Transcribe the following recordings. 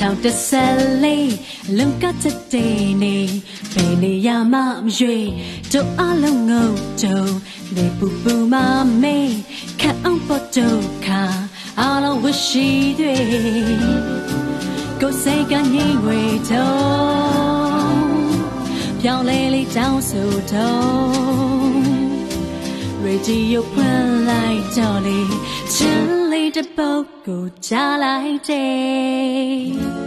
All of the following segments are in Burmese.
ထောင်တဆက်လေးလုံကတဲ့တေနေဘယ်နေရမှမရွေတို့အလုံးငုံကြုံနေပူပူမမေခန့်အောင်ပေါ်တော့ခါအလုံးဝရှိတွေကိုယ်စိတ်ကငြိမ်ဝေတော့ပြောင်းလဲလေးတောင်းဆိုတော့ရေဒီယိုဖွင့်လိုက်တော့လေချင်လေးတစ်ပုတ်ကိုကြားလိုက်တယ်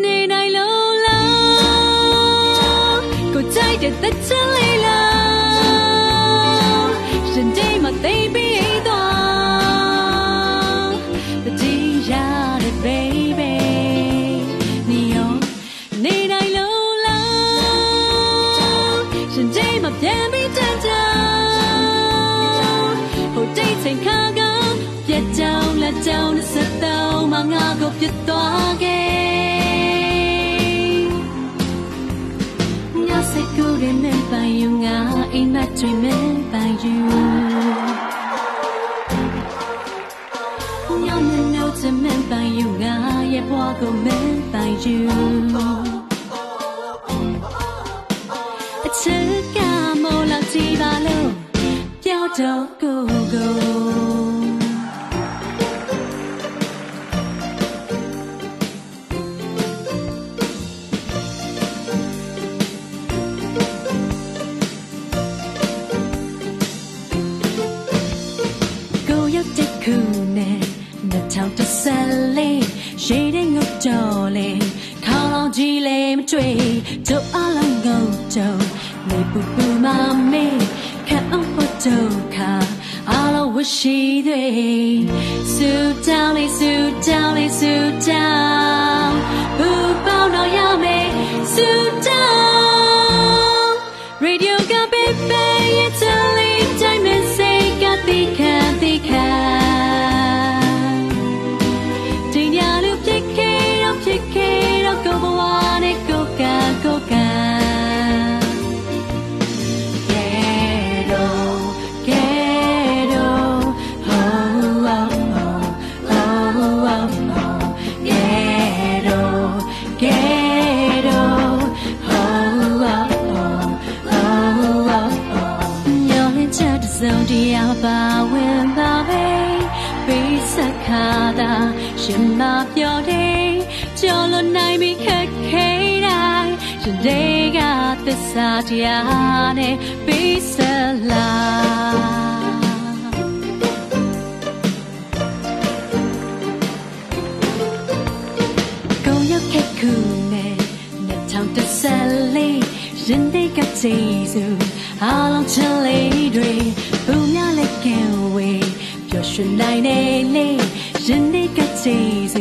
နေနိုင်လို့လားကိုကြိုက်တဲ့သက်ချင်လေးလားရှင်ဒီမှာသိပြီးတော့တတိယတဲ့ baby နေရောနေနိုင်လို့လားရှင်ဒီမှာပြန်ပြီးတန်းတန်းဟိုတိတ်ချိန်ခါကပြတ်ကြောင်လက်ကြောင်နဲ့စတော့မငါကိုပြတ်သွားခဲ့Remember by you, ain't that remember by you? No, remember by you, yeah, walk remember by you. It's a camo la tibalo, piotto go go.ခုနဲ့နှစ်ထောင်တဆက်လေးရေတဲ့ငုတ်တော်လေးခေါင်းလောင်ကြီးလေးမတွေ့တို့အလုံးငုံကြုံနေပူပူမမေခန့်အောင်ဖို့တို့ခါအလုံးဝရှိတွေစူတောင်းလေးစူတောင်းလေးစူတောင်းဘူပေါင်းတော့ရမယ်စူတောင်း Radio ကပေးပေးရဲ့ချလီတိုင်းမစိတ်ကတိခံတိခံတရားပါဝင်ပါပဲပေးစခါတာရှင်မပြောတယ်ကြော်လွန်နိုင်ပြီခက်ခဲတိုင်းရှင်တွေကသစ္စာတရားနဲ့ပေးစလားကိုရောက်ခက်ခုနဲ့နှစ်ထောင်တဆက်လေးရှင်တွေကကျေးဇူးအလုံးချင်လေးတွေဘုံများလည်းကဲဝေးပျော်ရွှင်နိုင်နေလေရင်တွေကကျေးဇ